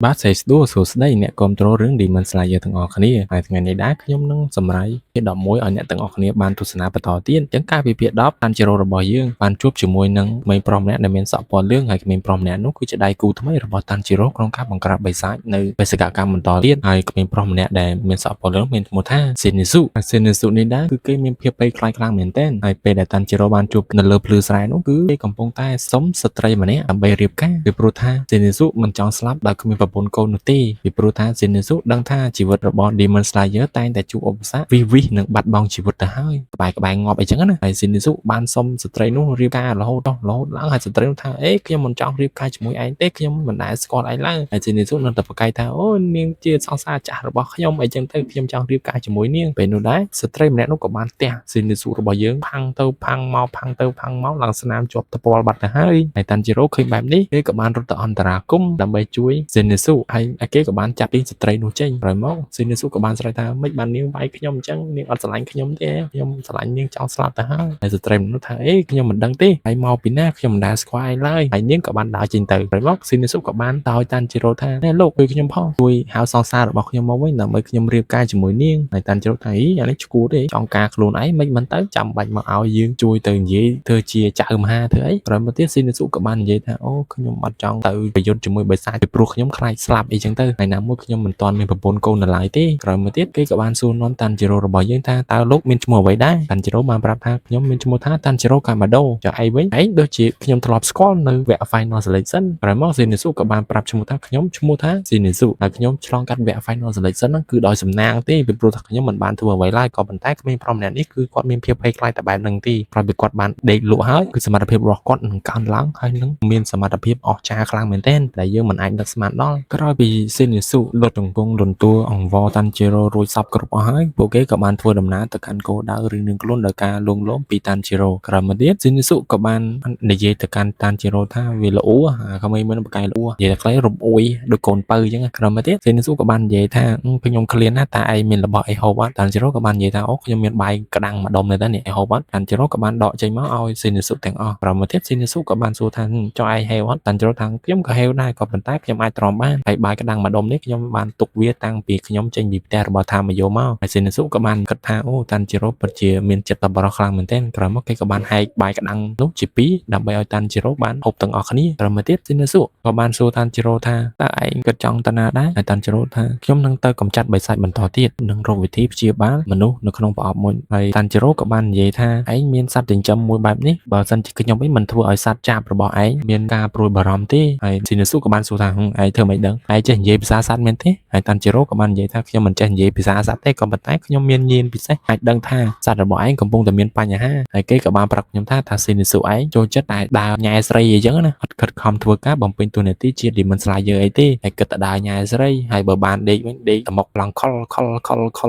បាទសេស្ដួសួស្ដីអ្នកគាំទ្ររឿង Demon Slayer ទាំងអស់គ្នាហើយថ្ងៃនេះដែរខ្ញុំនឹងសម្រាយភាគ11ឲ្យអ្នកទាំងអស់គ្នាបានទស្សនាបន្តទៀតអញ្ចឹងការវិភាគ10 Tanjiro របស់យើងបានជួបជាមួយនឹងក្មេងប្រុសម្នាក់ដែលមានសក់ពណ៌លឿងហើយក្មេងប្រុសម្នាក់នោះគឺជាដៃគូថ្មីរបស់ Tanjiro ក្នុងការបង្ក្រាបបិសាចនៅបេសកកម្មបន្តទៀតហើយក្មេងប្រុសម្នាក់ដែលមានសក់ពណ៌លឿងមានឈ្មោះថា Zenitsu ហើយ Zenitsu នេះដែរគឺគេមានភាពភ័យខ្លាចខ្លាំងមែនទែនហើយពេលដែល Tanjiro បានជួបនៅលើភ្លឺស្រែនោះគឺគេកំពុងតែសុំស្ត្រីម្នាក់ដើម្បីរៀបការពីព្រោះថា Zenitsu មិនចង់ស្លាប់ដោយគ្មានប្រពន្ធកូននោះទេពីព្រោះថា Zenitsu ដឹងថាជីវិតរបស់ Demon Slayer តែងតែជួបឧបសគ្គវិសនិងបាត់បង់ជីវិតទៅហើយក្បែរងាប់អីចឹងណាហើយ Zenitsu បានសុំស្ត្រីនោះរៀបការរហូតឡើងហើយស្ត្រីនោះថាអេខ្ញុំមិនចង់រៀបការជាមួយឯងទេខ្ញុំមិនដែលស្គាល់ឯងឡើយហើយ Zenitsu នៅតែប្រកែកថាអូនាងជាសង្សារចាស់របស់ខ្ញុំអីចឹងទៅខ្ញុំចង់រៀបការជាមួយនាងពេលនោះដែរស្ត្រីម្នាក់នោះក៏បានទះ Zenitsu របស់យើងផាំងទៅផាំងមកឡើងស្នាមជាប់ថ្ពាល់បាត់ទៅហើយ Tanjiro ឃើញបែបនេះគេក៏បានរត់ទៅអន្តរាគមន៍ដើម្បីជួយ Zenitsu ហើយគេក៏បានចាប់ពីស្ត្រីនោះចេញក្រោយមក Zenitsu ក៏បានស្រែកថាមិនបាននាងវាយខ្ញុំអញ្ចឹងនាងអត់ស្រឡាញ់ខ្ញុំទេខ្ញុំស្រឡាញ់នាងចង់ស្លាប់ទៅហើយស្ត្រីនោះថាអេខ្ញុំមិនដឹងទេហើយមកពីណាខ្ញុំមិនដែលស្គាល់ឯងឡើយហើយនាងក៏បានដើរចេញទៅក្រោយមក Zenitsu ក៏បានតោយ Tanjiro ថាណែលោកជួយខ្ញុំផងជួយហៅសង្សាររបស់ខ្ញុំមកវិញដើម្បីខ្ញុំរៀបការជាមួយនាងហើយ Tanjiro ថាអីអានេះឈួតទេចង់ការខ្លួនឯងមិនទៅចាំបាច់មកឲ្យយើងជួយទៅនិយាយធ្វើជាចៅមហាធ្វើអីក្រោយមកទៀត Zenitsu ក៏បាននិយាយថាអូខ្ញុំអត់ចង់ទៅប្រយុទ្ធជាមួយបិសាចពីព្រោះខ្ញុំខ្លាចស្លាប់អីចឹងទៅហើយណាមួយខ្ញុំមិនទាន់មានប្រពន្ធកូននៅឡើយទេក្រោយមកទៀតគេក៏បានសួរនាំ Tanjiro របស់យើងថាតើលោកមានឈ្មោះអ្វីដែរ Tanjiro បានប្រាប់ថាខ្ញុំមានឈ្មោះថា Tanjiro Kamado ចុះឯងវិញឯងដូចជាខ្ញុំធ្លាប់ស្គាល់នៅវគ្គ Final Selection ក្រោយមក Zenitsu ក៏បានប្រាប់ឈ្មោះថាខ្ញុំឈ្មោះថា Zenitsu ហើយខ្ញុំឆ្លងកាត់វគ្គ Final Selection ហ្នឹងគឺដោយសំណាងទេពីព្រោះថាខ្ញុំមិនបានធ្វើអ្វីឡើយក៏ប៉ុន្តែក្មេងប្រុសម្នាក់នេះគឺគាត់មានភាពភ័យខ្លាចតែបែបហ្នឹងទេក្រោយពីគាត់បានដេកលក់ហើយគឺសមត្ថភាពរបស់គាត់នឹងកើនឡើងហើយនឹងមានសមត្ថភាពអស្ចារ្យខ្លាំងមែនទែនដែលយើងមិនអាចនឹកស្មានដល់ក្រោយពី Zenitsu លុតជង្គង់លន់តួអង្វរ Tanjiro រួចសពគ្រប់អស់ហើយពួកគេក៏បានធ្វើដំណើរទៅកាន់គោលដៅរៀងៗខ្លួនដោយការលួងលោមពី Tanjiro ក្រោយមកទៀត Zenitsu ក៏បាននិយាយទៅកាន់ Tanjiro ថាវាល្អក្មេងមិនប្រកែកល្អនិយាយតែខ្លីរំអួយដូចកូនពៅអញ្ចឹងក្រោយមកទៀត Zenitsu ក៏បាននិយាយថាខ្ញុំឃ្លានណាស់តើឯងមានរបស់អីហូបអត់ Tanjiro ក៏បាននិយាយថាអូខ្ញុំមានបាយក្តាំងមួយដុំនៅតែនេះឯងហូបអត់ Tanjiro ក៏បានដកចេញមកឲ្យ Zenitsu ទាំងអស់ក្រោយមកទៀត Zenitsu ក៏បានសួរថាចុះឯងហេវអត់ Tanjiro ថាខ្ញុំក៏ហេវដែរក៏ប៉ុន្តែខ្ញុំអាចទ្រាំបានហើយបាយក្តាំងមួយដុំនេះខ្ញុំបានទុកវាតាំងពីខ្ញុំចេញពីផ្ទះរបស់ថាមយោមកហើយ Zenitsu ក៏បានគិតថាអូ Tanjiro ពិតជាមានចិត្តសប្បុរសខ្លាំងមែនទែនក្រោយមកគេក៏បានហែកបាយក្តាំងនោះជាពីរដើម្បីឲ្យ Tanjiro បានហូបទាំងអស់គ្នាក្រោយមកទៀត Zenitsu ក៏បានសួរ Tanjiro ថាតើឯងគិតចង់ទៅណាដែរហើយ Tanjiro ថាខ្ញុំនឹងទៅកម្ចាត់បិសាចបន្តទៀតនឹងរកវិធីព្យាបាលមនុស្សនៅក្នុងប្រអប់មួយហើយ Tanjiro ក៏បាននិយាយថាឯងមានសត្វចិញ្ចឹមមួយបែបនេះបើសិនជាខ្ញុំវិញមិនធ្វើឲ្យសត្វចាបរបស់ឯងមានការព្រួយបារម្ភទេហើយ Zenitsu ក៏បានសួរថាឯងធ្វើមិនដឹងឯងចេះនិយាយភាសាសត្វមែនទេហើយ Tanjiro ក៏បាននិយាយថាខ្ញុំមិនចេះនិយាយភាសាសត្វទេក៏ប៉ុន្តែខ្ញុំមានញាណពិសេសអាចដឹងថាសត្វរបស់ឯងកំពុងតែមានបញ្ហាហើយគេក៏បានប្រាប់ខ្ញុំថាZenitsu ឯងចូលចិត្តតែដើរញ៉ែស្រីអីចឹងណាអត់ខិតខំធ្វើការបំពេញតួនាទីជា Demon Slayer អីទេហើយគិតតែដើរញ៉ែស្រីហើយបើបានដេកវិញដេកតែមកឡងខល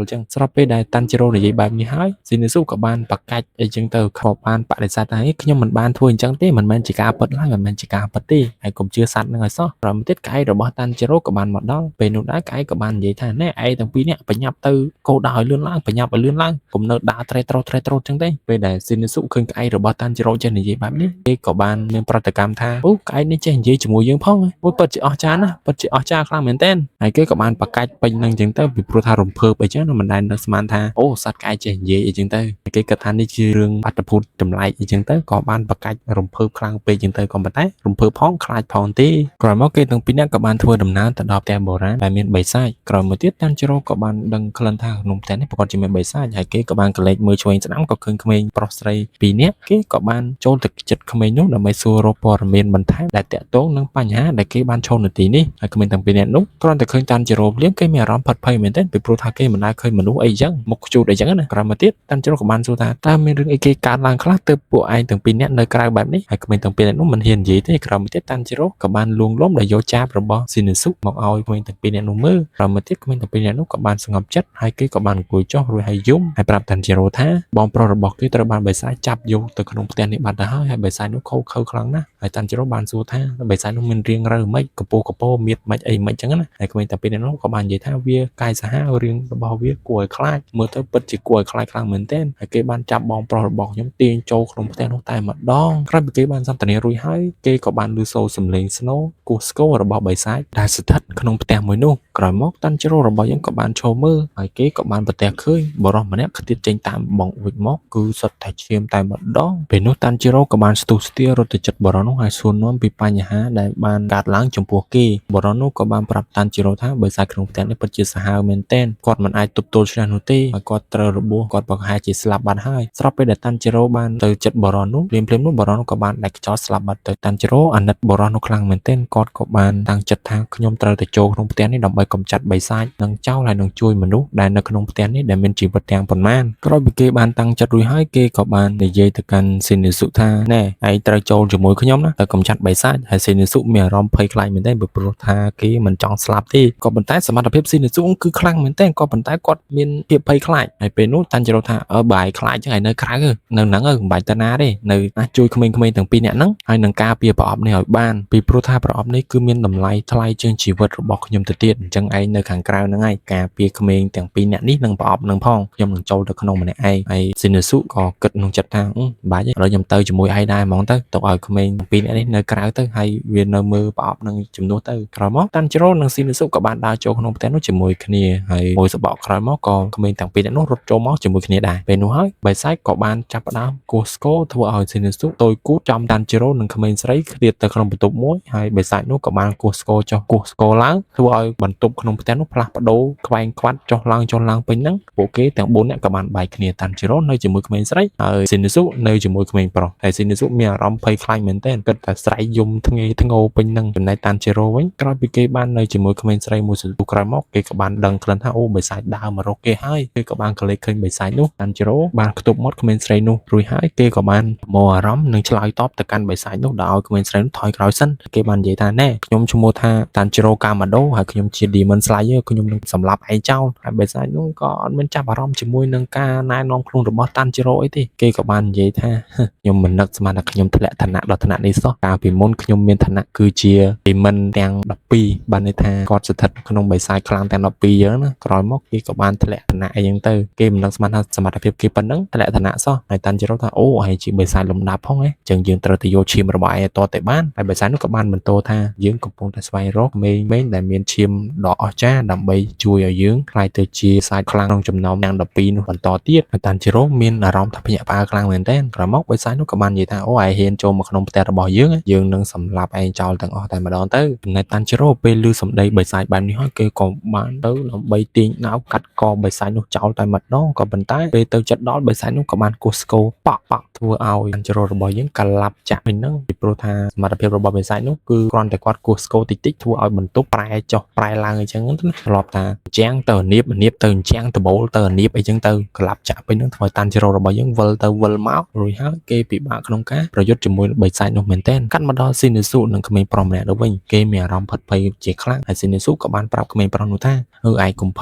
អញ្ចឹងស្រាប់ពេលដែល Tanjiro និយាយបែបនេះហើយ Zenitsu ក៏បានប្រកាច់អីចឹងទៅខកបានបដិសេធថាខ្ញុំមិនបានធ្វើអញ្ចឹងទេមិនមែនជាការពិតឡើយមិនមែនជាការពិតទេហើយកុំជឿសត្វនឹងឲ្យសោះក្រោយមកទៀតក្អែករបស់ Tanjiro ក៏បានមកដល់ពេលនោះដែរក្អែកក៏បាននិយាយថាណែឯងទាំងពីរនាក់ប្រញាប់ទៅគោលដៅឲ្យលឿនឡើងប្រញាប់ឲ្យលឿនឡើងកុំនៅដើរត្រេតរត់ចឹងទេពេលដែល Zenitsu ឃើញក្អែករបស់ Tanjiro ចេះនិយាយបែបនេះគេក៏បានមានប្រតិកម្មថាអូក្អែកនេះចេះនិយាយជាមួយយើងផងអូពិតជាអស្ចារ្យណាស់ពិតជាអស្ចារ្យខ្លាំងមែនទែនហើយគេក៏បានប្រកាច់ពេញនឹងចឹងទៅពីព្រោះថារំភើបអីចឹងមិនដែលនឹកស្មានថាអូសត្វក្អែកចេះនិយាយអីចឹងទៅគេគិតថានេះជារឿងបាតុភូតចម្លែកអីចឹងទៅក៏បានប្រកាច់រំភើបខ្លាំងពេកចឹងទៅក៏ប៉ុន្តែរំភើបផងខ្លាចផងទេក្រោយមកគេទាំងពីរនាក់ក៏បានធ្វើដំណើរទៅដល់ផ្ទះបុរាណដែលមានបិសាចក្រោយមកទៀត Tanjiro ក៏បានដឹងក្លិនថាក្នុងផ្ទះនេះប្រកបជាមានបិសាចហើយគេក៏បានកលេចមើលឆ្វេងស្ដាំក៏ឃើញក្មេងប្រុសស្រីពីរនាក់គេក៏បានចូលទៅចិត្តក្មេងនោះដើម្បីសួររកព័ត៌មានបន្ថែមដែលតាក់ទងនឹងបញ្ហាដែលគេបានឈរនៅទីនេះហើយក្មេងទាំងពីរនាក់នោះគ្រាន់តែឃើញ Tanjiro ភ្លាមគេមានអារម្មណ៍ផិតភ័យមែនទែនពីព្រោះថាគេមិនដែលឃើញមនុស្សអីចឹងមុខខ្ជូតអីចឹងណាក្រោយមកទៀត Tanjiro ក៏បានសួរថាតើមានរឿងអីគេកើតឡើងខ្លះទើបពួកឯងទាំងពីរនាក់នៅក្រៅបែបនេះហើយក្មេងទាំងពីរនាក់នោះមិនហ៊ាននិយាយទេក្រោយមកទៀត Tanjiro ក៏បានលួងលោមដោយយកចាបរបស់ Zenitsu មកឲ្យក្មេងទាំងពីរនាក់នោះមើលក្រោយមកទៀតក្មេងទាំងពីរនាក់នោះក៏បានស្ងប់ចិត្តហើយគេក៏បានអង្គុយចុះ រួចហើយយំហើយប្រាប់តាន់ជីរ៉ូថាបងប្រុសរបស់គេត្រូវបានបិសាចចាប់យកទៅក្នុងផ្ទះនេះបាត់ទៅហើយបិសាចនោះខូខើខ្លាំងណាស់ហើយតាន់ជីរ៉ូបានសួរថាបិសាចនោះមានរាងរើមិនកពោមៀតមិនអីមិនចឹងណាហើយក្មេងតាពីរនោះក៏បាននិយាយថាវាកាយសាហាវរាងរបស់វាគួរឲ្យខ្លាចមើលទៅពិតជាគួរឲ្យខ្លាចខ្លាំងមែនទែនហើយគេបានចាប់បងប្រុសរបស់ខ្ញុំទាញចូលក្នុងផ្ទះនោះតែម្ដងក្រោយពីគេបានសន្ទនារួចហើយគេក៏បានឮសូរសំឡេងស្នូគោះស្គររបស់បិសាចដែលស្ថិតក្នុងផ្ទះមួយនោះក្រោយមកតាន់ជីរ៉ូរបស់យើងក៏បានឈរមើលហើយគេក៏បានប្រទះឃើញបរិសម្នាក់ខ្ទាតចេញតាមបងអ៊ុចមកគឺសុទ្ធតែឈាមតែម្ដងពេលនោះតាន់ជីរ៉ូក៏បានស្ទុះស្ទារត់ទៅចិត្តបរិសនោះហើយសួរនាំពីបញ្ហាដែលបានកើតឡើងចំពោះគេបរិសនោះក៏បានប្រាប់តាន់ជីរ៉ូថាបិសាចក្នុងផ្ទះនេះពិតជាសាហាវមែនទែនគាត់មិនអាចទប់ទល់ឈ្នះនោះទេហើយគាត់ត្រូវរបួសគាត់ប្រហែលជាស្លាប់បាត់ហើយស្រាប់ពេលដែលតាន់ជីរ៉ូបានទៅចិត្តបរិសនោះភ្លាមនោះបរិសនោះក៏បានដាច់ខ្យល់ស្លាប់បាត់ទៅតាន់ជីរ៉ូអាណិតបរិសនោះខ្លាំងមែនទែនគាត់ក៏បានតាំងចិត្តថាខ្ញុំត្រូវទៅចូលក្នុងផ្ទះនេះដើម្បីកម្ចាត់បិសាចនិងចោលហើយនឹងជួយមនុស្សដែលនៅក្នុងផ្ទះនេះដែលមានជីវិតទាំងប៉ុន្មានក្រោយពីគេបានតាំងចិត្តរួចហើយគេក៏បាននិយាយទៅកាន់ស៊ីនីសុថាណែឯងត្រូវចូលជាមួយខ្ញុំណាទៅកម្ចាត់បិសាចហើយស៊ីនីសុមានអារម្មណ៍ភ័យខ្លាចមែនទែនព្រោះថាគេមិនចង់ស្លាប់ទេក៏ប៉ុន្តែសមត្ថភាពស៊ីនីសុគឺខ្លាំងមែនទែនក៏ប៉ុន្តែគាត់មានភាពភ័យខ្លាចហើយពេលនោះតាន់ជីរ៉ូថាបើឯងខ្លាចចឹងឯងនៅក្រៅនៅហ្នឹងមិនបាច់ទៅណាទេនៅជួយក្មេងៗទាំងពីរនាក់ហ្នឹងហើយនឹងការពារប្រអប់នេះឲ្យបានពីព្រោះថាប្រអប់នេះគឺមានតម្លៃថ្លៃជាងជីវិតរបស់ខ្ញុំទៅទៀតអញ្ចឹងឯងនៅខាងក្រៅហ្នឹងឯងការពារក្មេងទាំងពីរនាក់នេះនឹងប្រអប់នឹងផងខ្ញុំនឹងចូលទៅក្នុងម្នាក់ឯងហើយស៊ីនីសុក៏គិតក្នុងចិត្តថាបាច់ឥឡូវខ្ញុំទៅជាមួយឯងដែរហ្មងទៅទុកឲ្យក្មេងទាំងពីរនាក់នេះនៅក្រៅទៅហើយវានៅមើលប្រអប់នឹងជំនួសទៅក្រោយមកតាន់ជីរ៉ូនិងស៊ីនីសុក៏បានដើរចូលក្នុងផ្ទះនោះជាមួយគ្នាហើយមួយសបកក្រោយមកក៏ក្មេងទាំងពីរនាក់នោះរត់ចូលមកជាមួយគ្នាដែរពេលនោះហើយបិសាចក៏បានចាប់ផ្ដើមគោះស្គរធ្វើឲ្យស៊ីនីសុតូចគូតចំតាន់ជីរ៉ូនិងក្មេងស្រីឃ្លាតទៅក្នុងបន្ទប់មួយហើយបិសាចនោះក៏បានគោះស្គរចុះគោះស្គរឡើងធ្វើឲ្យបន្ទប់ក្នុងផ្ទះនោះផ្លាស់ប្ដូរខ្វែងខ្វាត់ចុះឡើងពេញហ្នឹងពួកគេទាំង4នាក់ក៏បានបែកគ្នាតាន់ជីរ៉ូនៅជាមួយក្មេងស្រីហើយស៊ីនីសុនៅជាមួយក្មេងប្រុសហើយស៊ីនីសុមានអារម្មណ៍ភ័យខ្លាចមែនទែនគិតតែស្រែកយំធ្ងេធ្ងរពេញហ្នឹងចំណែកតាន់ជីរ៉ូវិញក្រោយពីគេបាននៅជាមួយក្មេងស្រីមួយសន្ទុះក្រោយមកគេក៏បានដឹងក្លិនថាអូបិសាចដើរមករកគេហើយគេក៏បានកលេចឃើញបិសាចនោះតាន់ជីរ៉ូបានខ្ទប់មាត់ក្មេងស្រីនោះរួចហើយគេក៏បានមកអារម្មណ៍និងឆ្លើយតបទៅកាន់បិសាចនោះដោយឲ្យក្មេងស្រីនោះថយក្រោយសិនគេបាននិយាយថាណែខ្ញុំឈ្មោះថាតាន់ជីរ៉ូកាម៉ាដូហើយខ្ញុំជា Demon Slayer ខ្ញុំនឹងសម្លាប់ឯងចោលហើយបិសាចនោះក៏អត់មានចាប់អារម្មណ៍ជាមួយនឹងការណែនាំខ្លួនរបស់តាន់ជីរ៉ូអីទេគេក៏បាននិយាយថាខ្ញុំមិននឹកស្មានថាខ្ញុំធ្លាក់ឋានៈដល់ឋានៈនេះសោះកាលពីមុនខ្ញុំមានឋានៈគឺជា Demon ទាំង12បានន័យថាគាត់ស្ថិតក្នុងបិសាចខ្លាំងទាំង12អញ្ចឹងណាក្រោយមកគេក៏បានធ្លាក់ឋានៈអីចឹងទៅគេមិននឹកស្មានថាសមត្ថភាពគេប៉ុណ្ណឹងធ្លាក់ឋានៈសោះហើយតាន់ជីរ៉ូថាអូឯងជាបិសាចលំដាប់ផងអញ្ចឹងយើងត្រូវទៅយកឈាមរបស់ឯងតទៅបានហើយបិសាចនោះក៏បានបន្តថាយើងកំពុងតែស្វែងរកក្មេងៗដែលមានឈាមដ៏អស្ចារ្យដើម្បីជួយឲ្យយើងក្លាយទៅជាសាច់ខ្លាំងក្នុងចំណោមទាំង12នោះបន្តទៀតហើយតាន់ជីរ៉ូមានអារម្មណ៍ថាភ្ញាក់ផ្អើលខ្លាំងមែនទែនក្រោយមកបិសាចនោះក៏បាននិយាយថាអូឯងហ៊ានចូលមកក្នុងផ្ទះរបស់យើងនឹងសម្លាប់ឯងចោលទាំងអស់តែម្ដងទៅចំណែកតាន់ជីរ៉ូពេលឮសម្ដីបិសាចបែបនេះហើយគេក៏បានទៅដើម្បីទាញដាវកាត់កបិសាចនោះចោលតែម្ដងក៏ប៉ុន្តែពេលទៅចិត្តដល់បិសាចនោះក៏បានគោះស្គរប៉ក់ធ្វើឲ្យតាន់ជីរ៉ូរបស់យើងកាឡាប់ចាក់វិញហ្នឹងពីព្រោះថាសមត្ថភាពរបស់បិសាចនោះគឺគ្រាន់តែគាត់គោះស្គរតិចធ្វើឲ្យបន្ទប់ប្រែចុះប្រែឡើងអញ្ចឹងណាធ្លាប់ថាជាងទៅនៀបទៅជាងដបូលទៅនៀបអីចឹងទៅក្លាប់ចាក់ពេញហ្នឹងធ្វើឲ្យតាន់ជីរ៉ូរបស់យើងវិលទៅវិលមករួចហើយគេពិបាកក្នុងការប្រយុទ្ធជាមួយបិសាចនោះមែនទែនកាត់មកដល់ស៊ីនីស៊ូនិងក្មេងប្រុសម្នាក់ទៅវិញគេមានអារម្មណ៍ផិតភ័យជាខ្លាំងហើយស៊ីនីស៊ូក៏បានប្រាប់ក្មេងប្រុសនោះថាឯងកុំភ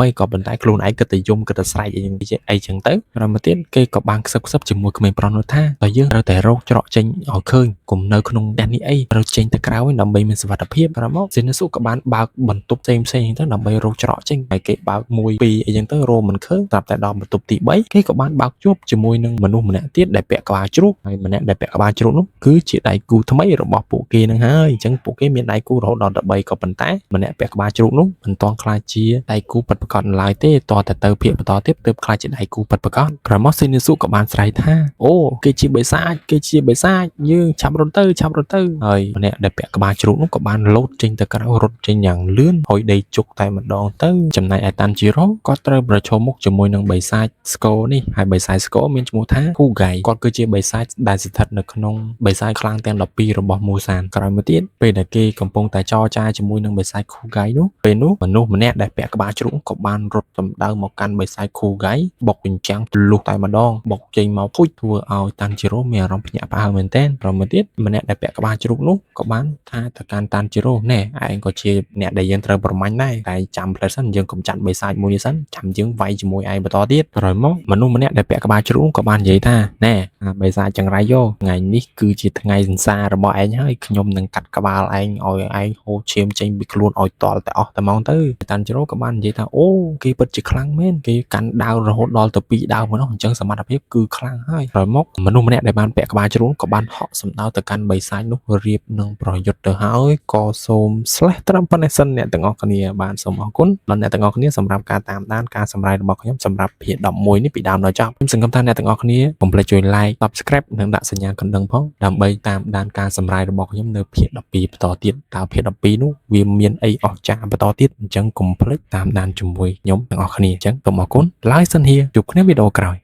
័យក៏ប៉ុន្តែខ្លួនឯងគិតតែយំគិតតែស្រែកអីចឹងទៅក្រោយមកទៀតគេក៏បានខ្សឹបជាមួយក្មេងប្រុសនោះថាបើយើងត្រូវតែរកច្រកចេញឲ្យឃើញកុំនៅក្នុងផ្ទះនេះអីត្រូវចេញទៅក្រៅដើម្បីមានសុវត្ថិភាពក្រោយមកស៊ីនីស៊ូក៏បានបើកបន្ទប់ផ្សេងទៅដើម្បីរកច្រកចេញហើយគេបើក1 2អីចឹងទៅរកមិនឃើញត្រាប់តែដល់បន្ទប់ទី3គេក៏បានបើកជួបជាមួយនឹងមនុស្សម្នាក់ទៀតដែលពាក់ក្បាលជ្រូកហើយម្នាក់ដែលពាក់ក្បាលជ្រូកនោះគឺជាដៃគូថ្មីរបស់ពួកគេនឹងហើយអញ្ចឹងពួកគេមានដៃគូរហូតដល់13ក៏ប៉ុន្តែម្នាក់ពាក់ក្បាលជ្រូកនោះមិនទាន់ខ្លាចជាដៃគូពិតប្រាកដឡើយទេតតែទៅភាគបន្តទៀតទើបខ្លាចជាដៃគូពិតប្រាកដក្រោយមកស៊ីនីស៊ូក៏បានស្រែកថាអូគេជាបិសាចយើងឆាប់រត់ទៅហើយម្នាក់ដែលពាក់ក្បាលជ្រូកនោះក៏បានលោតចេញទៅក្រៅរត់ចេញយ៉ាងលឿនហើយដីជុកតែម្ដងទៅចំណែកឯតាន់ជីរ៉ូគាត់ត្រូវប្រឈមមុខជាមួយនឹងបិសាចស្គរនេះហើយបិសាចស្គរមានឈ្មោះថាគូហ្គៃគាត់គឺជាបិសាចដែលស្ថិតនៅក្នុងបិសាចខ្លាំងទាំង12របស់មូសានក្រោយមកទៀតពេលដែលគេកំពុងតែចរចាជាមួយនឹងបិសាចគូហ្គៃនោះពេលនោះមនុស្សម្នាក់ដែលពាក់ក្បាលជ្រូកក៏បានរត់សម្ដៅមកកាន់បិសាចគូហ្គៃបុកជញ្ចាំងលុះតែម្ដងបុកចេញមកភុចធ្វើឲ្យតាន់ជីរ៉ូមានអារម្មណ៍ភ្ញាក់ផ្អើលមែនទែនក្រោយមកទៀតម្នាក់ដែលពាក់ក្បាលជ្រូកនោះក៏បានថាទៅកាន់តាន់ជីរ៉ូណែឯងក៏ជាអ្នកដែលយើងត្រូវប្រមាញ់ដែរតែចាំផ្លែសិនយើងកុំចាត់បិសាចមួយនេះសិនចាំ យើងវាយជាមួយឯងបន្តទៀតក្រោយមកមនុស្សម្នាក់ដែលពាក់ក្បាលជ្រូកក៏បាននិយាយថាណែអាបិសាចចង្រៃយោថ្ងៃនេះគឺជាថ្ងៃសន្សាររបស់ឯងហើយខ្ញុំនឹងកាត់ក្បាលឯងឲ្យឯងហូរឈាមចេញពីខ្លួនឲ្យតល់តែអស់តែហ្មងទៅតាន់ជីរ៉ូក៏បាននិយាយថាអូគេពិតជាខ្លាំងមែនគេកាន់ដាវរហូតដល់ទៅ2ដាវមកនោះអញ្ចឹងសមត្ថភាពគឺខ្លាំងហើយក្រោយមកមនុស្សម្នាក់ដែលបានពាក់ក្បាលជ្រូកក៏បានហក់សំដៅទៅកាន់បិសាចនោះរៀបនឹងប្រយុទ្ធទៅហើយក៏សូម slash ត្រឹមប៉ុណ្ណេះសិនអ្នកទាំងអស់គ្នាបានសូមអរគុណដល់អ្នកទាំងអស់គ្នាសម្រាប់ការតាមដានការសម្ដែងរបស់ខ្ញុំសម្រាប់ភាគ11នេះពីដើមដល់ចប់ខ្ញុំសង្ឃឹមថាអ្នកទាំងអស់គ្នាកុំភ្លេចជួយ like subscribe និងដាក់សញ្ញាកណ្ដឹងផងដើម្បីតាមដានការសម្ដែងរបស់ខ្ញុំនៅភាគ12បន្តទៀតតើភាគ12នោះវាមានអីអស្ចារ្យបន្តទៀតអញ្ចឹងកុំភ្លេចតាមដានជាមួយខ្ញុំទាំងអស់គ្នាអញ្ចឹងសូមអរគុណឡើយសិនហៀជួបគ្នាវីដេអូក្រោយ